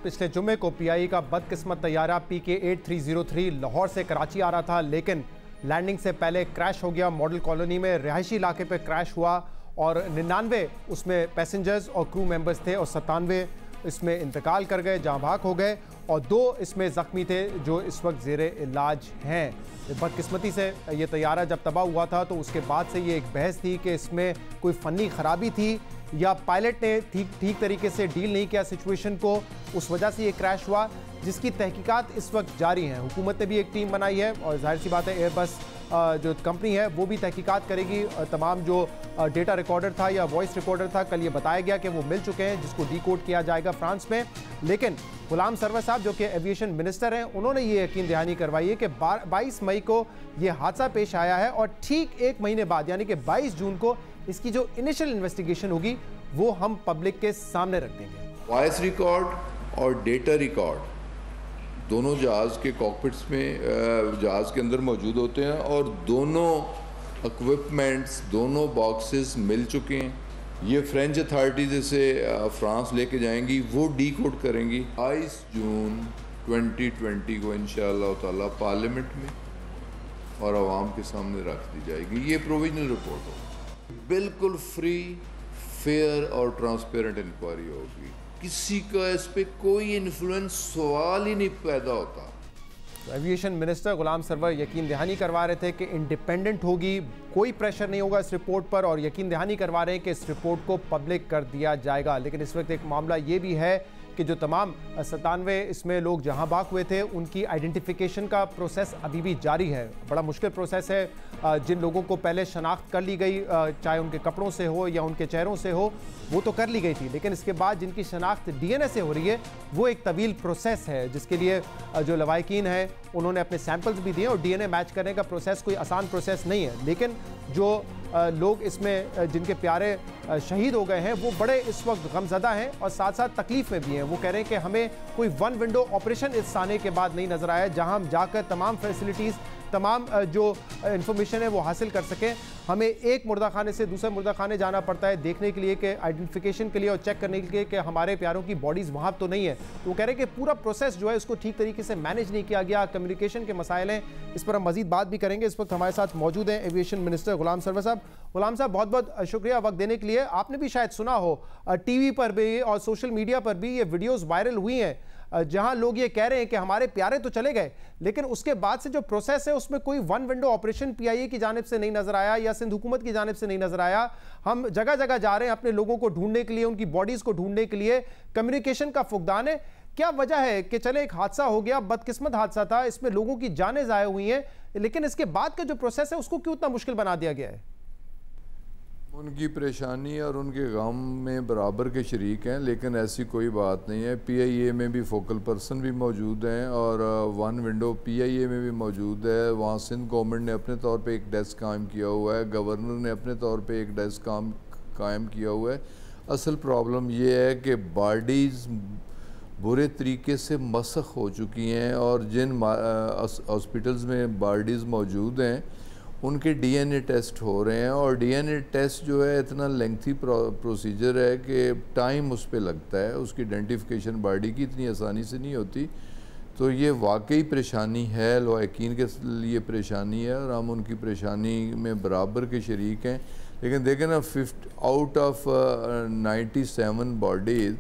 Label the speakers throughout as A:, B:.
A: पिछले जुम्मे को पीआईए का बदकिस्मत तैयारा PK-8303 लाहौर से कराची आ रहा था, लेकिन लैंडिंग से पहले क्रैश हो गया। मॉडल कॉलोनी में रिहायशी इलाके पर क्रैश हुआ और 99 उसमें पैसेंजर्स और क्रू मेंबर्स थे और 97 इसमें इंतकाल कर गए, जाँ भाग हो गए और 2 इसमें ज़ख्मी थे जो इस वक्त ज़ेरे इलाज हैं। बदकिस्मती से ये तैयारा जब तबाह हुआ था तो उसके बाद से ये एक बहस थी कि इसमें कोई फ़नी ख़राबी थी या पायलट ने ठीक तरीके से डील नहीं किया सिचुएशन को, उस वजह से ये क्रैश हुआ, जिसकी तहकीकात इस वक्त जारी हैं। हुकूमत ने भी एक टीम बनाई है और जाहिर सी बात है एयरबस जो कंपनी है वो भी तहकीकात करेगी। तमाम जो डेटा रिकॉर्डर था या वॉइस रिकॉर्डर था, कल ये बताया गया कि वो मिल चुके हैं, जिसको डिकोड किया जाएगा फ्रांस में। लेकिन गुलाम सरवर साहब जो कि एविएशन मिनिस्टर हैं, उन्होंने ये यकीन दहानी करवाई है कि 22 मई को ये हादसा पेश आया है और ठीक एक महीने बाद यानी कि 22 जून को इसकी जो इनिशियल इन्वेस्टिगेशन होगी वो हम पब्लिक के सामने रख देंगे।
B: वॉइस रिकॉर्ड और डेटा रिकॉर्ड दोनों जहाज़ के कॉकपिट्स में जहाज़ के अंदर मौजूद होते हैं और दोनों इक्विपमेंट्स, दोनों बॉक्सेस मिल चुके हैं। ये फ्रेंच अथॉरिटीज़ इसे फ्रांस लेके जाएंगी, वो डीकोड करेंगी। 22 जून 2020 को इंशाअल्लाह ताला पार्लियामेंट में और आवाम के सामने रख दी जाएगी। ये प्रोविजनल रिपोर्ट होगी, बिल्कुल फ्री, फेयर और ट्रांसपेरेंट इंक्वायरी होगी। किसी का इस पे कोई इन्फ्लुएंस सवाल ही नहीं पैदा होता।
A: एविएशन मिनिस्टर गुलाम सरवर यकीन दहानी करवा रहे थे कि इंडिपेंडेंट होगी, कोई प्रेशर नहीं होगा इस रिपोर्ट पर और यकीन दहानी करवा रहे हैं कि इस रिपोर्ट को पब्लिक कर दिया जाएगा। लेकिन इस वक्त एक मामला ये भी है कि जो तमाम 97 इसमें लोग जहां बाग हुए थे उनकी आइडेंटिफिकेशन का प्रोसेस अभी भी जारी है। बड़ा मुश्किल प्रोसेस है। जिन लोगों को पहले शनाख्त कर ली गई, चाहे उनके कपड़ों से हो या उनके चेहरों से हो, वो तो कर ली गई थी, लेकिन इसके बाद जिनकी शनाख्त DNA से हो रही है वो एक तवील प्रोसेस है, जिसके लिए जो लवाहिकीन हैं उन्होंने अपने सैंपल्स भी दिए और DNA मैच करने का प्रोसेस कोई आसान प्रोसेस नहीं है। लेकिन जो लोग इसमें जिनके प्यारे शहीद हो गए हैं वो बड़े इस वक्त गमज़दा हैं और साथ साथ तकलीफ़ में भी हैं। वो कह रहे हैं कि हमें कोई वन विंडो ऑपरेशन इस आने के बाद नहीं नज़र आया जहां हम जाकर तमाम फैसिलिटीज़, तमाम जो इंफॉर्मेशन है वो हासिल कर सकें। हमें एक मुर्दा खाने से दूसरे मुर्दा खाने जाना पड़ता है देखने के लिए कि आइडेंटिफिकेशन के लिए और चेक करने के लिए कि हमारे प्यारों की बॉडीज़ वहाँ तो नहीं है। तो वो कह रहे हैं कि पूरा प्रोसेस जो है उसको ठीक तरीके से मैनेज नहीं किया गया, कम्युनिकेशन के मसाइल हैं। इस पर हम मजीद बात भी करेंगे। इस वक्त हमारे साथ मौजूद हैं एविएशन मिनिस्टर गुलाम सरवर साहब। गुलाम साहब, बहुत बहुत शुक्रिया वक्त देने के लिए। आपने भी शायद सुना हो टीवी पर भी और सोशल मीडिया पर भी ये वीडियोज़ वायरल हुई हैं जहां लोग ये कह रहे हैं कि हमारे प्यारे तो चले गए, लेकिन उसके बाद से जो प्रोसेस है उसमें कोई वन विंडो ऑपरेशन पीआईए की जानिब से नहीं नजर आया या सिंध हुकूमत की जानिब से नहीं नजर आया। हम जगह जगह जा रहे हैं अपने लोगों को ढूंढने के लिए, उनकी बॉडीज को ढूंढने के लिए। कम्युनिकेशन का फुकदान है। क्या वजह है कि चले एक हादसा हो गया, बदकिस्मत हादसा था, इसमें लोगों की जानें ज़ाया हुई हैं, लेकिन इसके बाद का जो प्रोसेस है उसको क्यों इतना मुश्किल बना दिया गया है?
B: उनकी परेशानी और उनके गम में बराबर के शरीक हैं, लेकिन ऐसी कोई बात नहीं है। पीआईए में भी फोकल पर्सन भी मौजूद हैं और वन विंडो पीआईए में भी मौजूद है। वहाँ सिंध गवर्नमेंट ने अपने तौर पे एक डेस्क कायम किया हुआ है, गवर्नर ने अपने तौर पे एक डेस्क कायम किया हुआ है। असल प्रॉब्लम ये है कि बॉडीज़ बुरे तरीके से मसख हो चुकी हैं और जिन हॉस्पिटल्स में बॉडीज़ मौजूद हैं उनके DNA टेस्ट हो रहे हैं और DNA टेस्ट जो है इतना लेंथी प्रोसीजर है कि टाइम उस पर लगता है, उसकी आइडेंटिफिकेशन बॉडी की इतनी आसानी से नहीं होती। तो ये वाकई परेशानी है, लवाहिकीन के लिए परेशानी है और हम उनकी परेशानी में बराबर के शरीक हैं। लेकिन देखें ना, 50 out of 97 bodies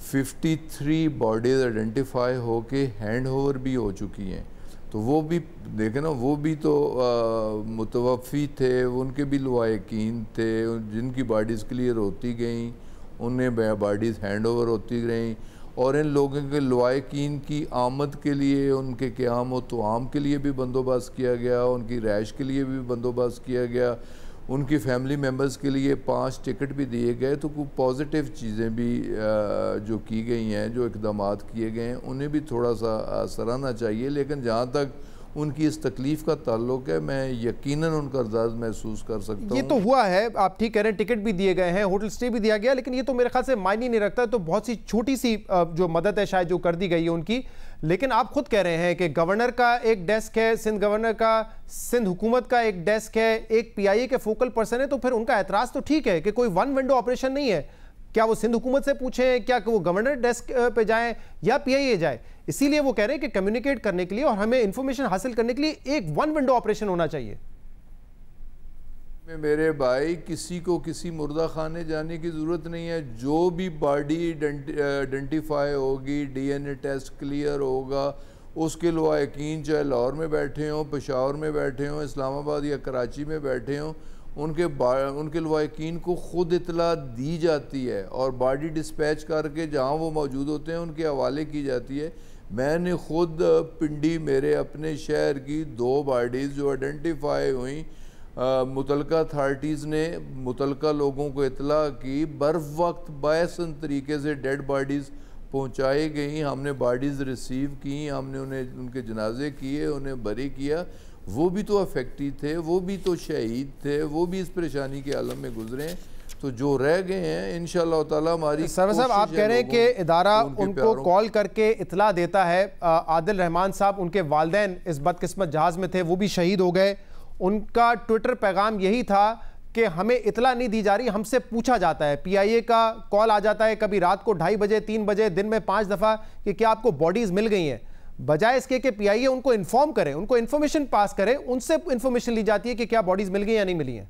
B: 53 bodies identify हो के हैंड ओवर भी हो चुकी हैं। तो वो भी देखें ना, वो भी तो मुतवफ़ी थे, उनके भी लवाहिकीन थे, जिनकी बॉडीज़ क्लियर होती गई, उन्हें बॉडीज़ हैंड ओवर होती गई और इन लोगों के लवाहिकीन की आमद के लिए, उनके क़याम व तुआम के लिए भी बंदोबस्त किया गया, उनकी रहाइश के लिए भी बंदोबस्त किया गया, उनकी फैमिली मेम्बर्स के लिए 5 टिकट भी दिए गए। तो कुछ पॉजिटिव चीज़ें भी जो की गई हैं, जो इक़दामात किए गए हैं, उन्हें भी थोड़ा सा सराहना चाहिए। लेकिन जहाँ तक उनकी इस तकलीफ़ का ताल्लुक है, मैं यकीनन उनका दर्द महसूस कर सकता हूँ।
A: ये तो हुआ है, आप ठीक कह रहे हैं, टिकट भी दिए गए हैं, होटल स्टे भी दिया गया, लेकिन ये तो मेरे ख्याल से मायने नहीं रखता। तो बहुत सी छोटी सी जो मदद है शायद जो कर दी गई है उनकी। लेकिन आप खुद कह रहे हैं कि गवर्नर का एक डेस्क है, सिंध गवर्नर का, सिंध हुकूमत का एक डेस्क है, एक पीआईए के फोकल पर्सन है, तो फिर उनका एतराज़ तो ठीक है कि कोई वन विंडो ऑपरेशन नहीं है, क्या वो सिंध हुकूमत से पूछें, क्या वो गवर्नर डेस्क पे जाएं या PIA जाए? इसीलिए वो कह रहे हैं कि कम्युनिकेट करने के लिए और हमें इंफॉर्मेशन हासिल करने के लिए एक वन विंडो ऑपरेशन होना चाहिए।
B: मेरे भाई, किसी को किसी मुर्दा खाने जाने की ज़रूरत नहीं है। जो भी बॉडी आइडेंटिफाई होगी, DNA टेस्ट क्लियर होगा, उसके लवाकिन चाहे लाहौर में बैठे हों, पेशावर में बैठे हों, इस्लामाबाद या कराची में बैठे हों, उनके लवाकिन को ख़ुद इतला दी जाती है और बॉडी डिस्पैच करके जहाँ वो मौजूद होते हैं उनके हवाले की जाती है। मैंने ख़ुद पिंडी, मेरे अपने शहर की 2 बॉडीज़ जो आइडेंटिफाई हुई, मुतलका अथॉरिटीज़ ने मुतलका लोगों को इतला की, बर्फ वक्त बायसन तरीके से डेड बॉडीज़ पहुँचाई गई। हमने बॉडीज़ रिसीव की, हमने उन्हें उनके जनाजे किए, उन्हें बरी किया। वो भी तो अफेक्टेड थे, वो भी तो शहीद थे, वो भी इस परेशानी के आलम में गुजरे हैं। तो जो रह गए हैं इंशाअल्लाह ताला हमारी
A: सरवर साहब, आप कह रहे हैं कि इदारा उनको कॉल करके इतला देता है। आदिल रहमान साहब, उनके वालिदैन इस बदकिस्मत जहाज़ में थे, वो भी शहीद हो गए। उनका ट्विटर पैगाम यही था कि हमें इतला नहीं दी जा रही, हमसे पूछा जाता है। PIA का कॉल आ जाता है कभी रात को 2:30 बजे, 3 बजे, दिन में 5 दफ़ा कि क्या आपको बॉडीज़ मिल गई हैं। बजाय इसके कि PIA उनको इन्फॉर्म करे, उनको इन्फॉर्मेशन पास करे, उनसे इन्फॉर्मेशन ली जाती है कि क्या बॉडीज़ मिल गई या नहीं मिली हैं।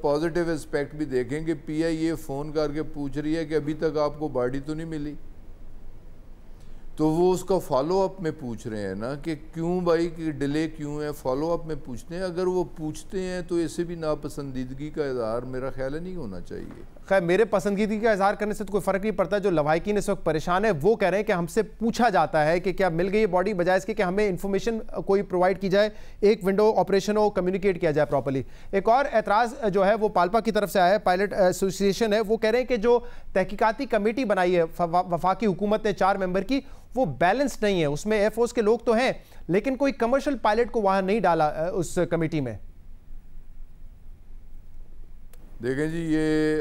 B: पॉजिटिव एस्पेक्ट भी देखें कि PIA फ़ोन करके पूछ रही है कि अभी तक आपको बॉडी तो नहीं मिली, तो वो उसका फॉलो अप में पूछ रहे हैं ना कि क्यों भाई कि डिले क्यों है, फॉलो अप में पूछते हैं। अगर वो पूछते हैं तो इससे भी नापसंदीदगी का इजहार मेरा ख्याल है नहीं होना चाहिए।
A: खैर, मेरे पसंदीदगी का इजहार करने से तो कोई फ़र्क नहीं पड़ता। जो लवाहिकीन इस वक्त परेशान है वो कह रहे हैं कि हमसे पूछा जाता है कि क्या मिल गई बॉडी, बजाय इसके कि हमें इन्फॉर्मेशन कोई प्रोवाइड की जाए, एक विंडो ऑपरेशन हो, कम्युनिकेट किया जाए प्रॉपर्ली। एक और एतराज़ जो है वो पाल्पा की तरफ से आया है, पायलट एसोसिएशन है, वो कह रहे हैं कि जो तहकीकाती कमेटी बनाई है वफाकी हुकूमत ने 4 मेंबर की, वो बैलेंस्ड नहीं है। उसमें एयरफोर्स के लोग तो हैं लेकिन कोई कमर्शियल पायलट को वहां नहीं डाला उस कमेटी में।
B: देखें जी, ये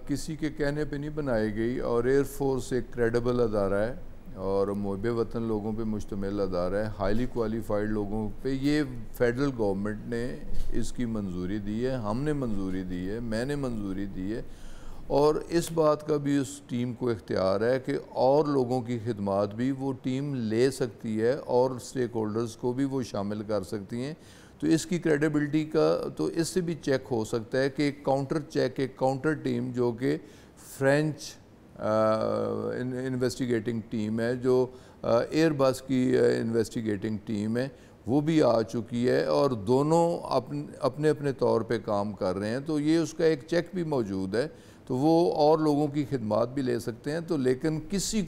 B: किसी के कहने पे नहीं बनाई गई और एयरफोर्स एक क्रेडिबल अदारा है और मुहब्बे वतन लोगों पे मुश्तमिल अदारा है, हाईली क्वालिफाइड लोगों पे। ये फेडरल गवर्नमेंट ने इसकी मंजूरी दी है, हमने मंजूरी दी है, मैंने मंजूरी दी है और इस बात का भी उस टीम को इख्तियार है कि और लोगों की खिदमात भी वो टीम ले सकती है और स्टेक होल्डर्स को भी वो शामिल कर सकती हैं। तो इसकी क्रेडिबिलिटी का तो इससे भी चेक हो सकता है कि एक काउंटर चेक, एक काउंटर टीम जो कि फ्रेंच इन्वेस्टिगेटिंग टीम है, जो एयरबस की इन्वेस्टिगेटिंग टीम है, वो भी आ चुकी है और दोनों अपने अपने तौर पे काम कर रहे हैं। तो ये उसका एक चेक भी मौजूद है, तो वो और लोगों की खिदमात भी ले सकते हैं। तो लेकिन किसी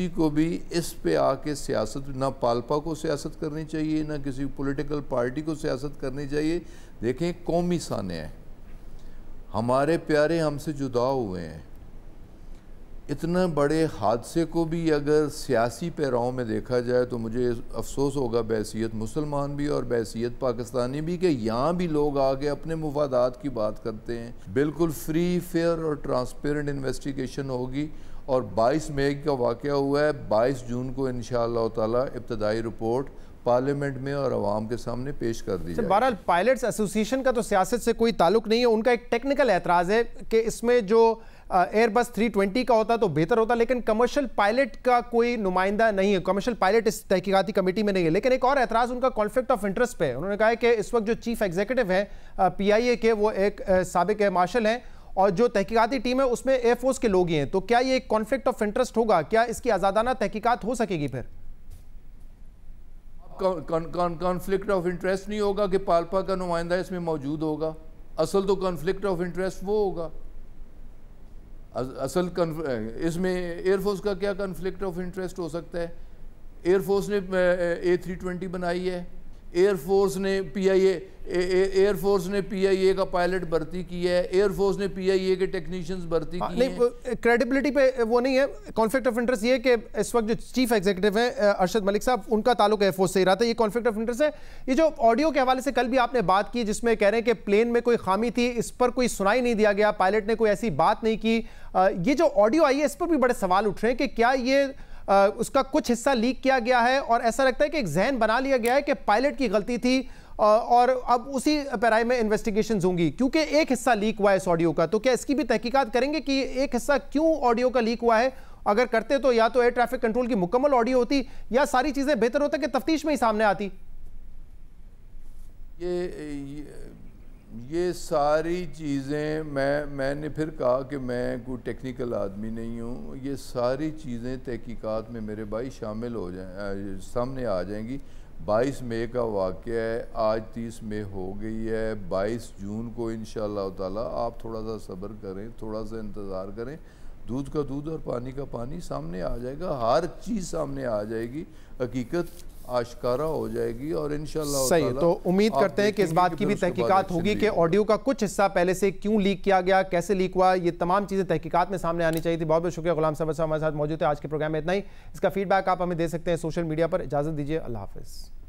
B: को भी इस पे आके सियासत, ना पाल्पा को सियासत करनी चाहिए, ना किसी पॉलिटिकल पार्टी को सियासत करनी चाहिए। देखें, कौमी साने हैं, हमारे प्यारे हमसे जुदा हुए हैं। इतना बड़े हादसे को भी अगर सियासी पैराओं में देखा जाए तो मुझे अफसोस होगा बैसियत मुसलमान भी और बैसियत पाकिस्तानी भी कि यहाँ भी लोग आके अपने मुफादात की बात करते हैं। बिल्कुल फ्री, फेयर और ट्रांसपेरेंट इन्वेस्टिगेशन होगी और 22 मई का वाक़या हुआ है। 22 जून को इंशाअल्लाह ताला इब्तदाई रिपोर्ट पार्लियामेंट में और आवाम के सामने पेश कर दी जाएगी।
A: बहरहाल पायलट्स एसोसिएशन का तो सियासत से कोई ताल्लुक नहीं है, उनका एक टेक्निकल एतराज़ है कि इसमें जो एयरबस 320 का होता तो बेहतर होता, लेकिन कमर्शियल पायलट का कोई नुमाइंदा नहीं है, कमर्शियल पायलट इस तहकीकाती कमेटी में नहीं है। लेकिन एक और एतराज़ उनका कॉन्फ्लिक्ट ऑफ इंटरेस्ट पे है। उन्होंने कहा है कि इस वक्त जो चीफ एग्जीक्यूटिव है PIA के, वो एक साबिक मार्शल हैं और जो तहकीकाती टीम है उसमें एयरफोर्स के लोग ही हैं। तो क्या ये एक कॉन्फ्लिक्ट ऑफ इंटरेस्ट होगा? क्या इसकी आज़ादाना तहकीकात हो सकेगी? फिर
B: कॉन्फ्लिक्ट ऑफ इंटरेस्ट नहीं होगा कि पाल्पा का नुमाइंदा इसमें मौजूद होगा। असल तो कॉन्फ्लिक्ट ऑफ इंटरेस्ट वो होगा। असल इसमें एयरफोर्स का क्या कॉन्फ्लिक्ट ऑफ इंटरेस्ट हो सकता है? एयरफोर्स ने A320 बनाई है, एयरफोर्स ने PIA का पायलट भर्ती किया है, एयरफोर्स ने PIA के टेक्नीशियंस भर्ती किए हैं।
A: क्रेडिबिलिटी पे वो नहीं है। कॉन्फ्लिक्ट ऑफ इंटरेस्ट ये कि इस वक्त जो चीफ एग्जीक्यूटिव हैं अरशद मलिक साहब, उनका ताल्लुक एयरफोर्स से ही रहा था। ये कॉन्फ्लिक्ट ऑफ इंटरेस्ट है। ये जो ऑडियो के हवाले से कल भी आपने बात की जिसमें कह रहे हैं कि प्लेन में कोई खामी थी, इस पर कोई सुनाई नहीं दिया गया, पायलट ने कोई ऐसी बात नहीं की। ये जो ऑडियो आई है इस पर भी बड़े सवाल उठ रहे हैं कि क्या ये उसका कुछ हिस्सा लीक किया गया है और ऐसा लगता है कि एक जहन बना लिया गया है कि पायलट की गलती थी और अब उसी पैराई में इन्वेस्टिगेशन होंगी, क्योंकि एक हिस्सा लीक हुआ है इस ऑडियो का, तो क्या इसकी भी तहकीकात करेंगे कि एक हिस्सा क्यों ऑडियो का लीक हुआ है? अगर करते तो या तो एयर ट्रैफिक कंट्रोल की मुकम्मल ऑडियो होती, या सारी चीजें बेहतर होता कि तफ्तीश में ही सामने आती।
B: ये सारी चीज़ें मैंने फिर कहा कि मैं कोई टेक्निकल आदमी नहीं हूँ। ये सारी चीज़ें तहकीकात में मेरे भाई शामिल हो जाए, सामने आ जाएंगी। 22 मई का वाक़या है, आज 30 मई हो गई है। 22 जून को इंशाअल्लाह ताला आप थोड़ा सा सब्र करें, थोड़ा सा इंतज़ार करें, दूध का दूध और पानी का पानी सामने आ जाएगा, हर चीज़ सामने आ जाएगी, हकीकत आश्कारा हो जाएगी और इंशाअल्लाह
A: सही। तो उम्मीद करते हैं कि इस बात की भी तहकीकात होगी कि ऑडियो का कुछ हिस्सा पहले से क्यों लीक किया गया, कैसे लीक हुआ, ये तमाम चीज़ें तहकीकात में सामने आनी चाहिए थी। बहुत बहुत शुक्रिया गुलाम सरवर साहब हमारे साथ मौजूद है। आज के प्रोग्राम में इतना ही। इसका फीडबैक आप हमें दे सकते हैं सोशल मीडिया पर। इजाज़त दीजिए, अल्लाह हाफ़िज़।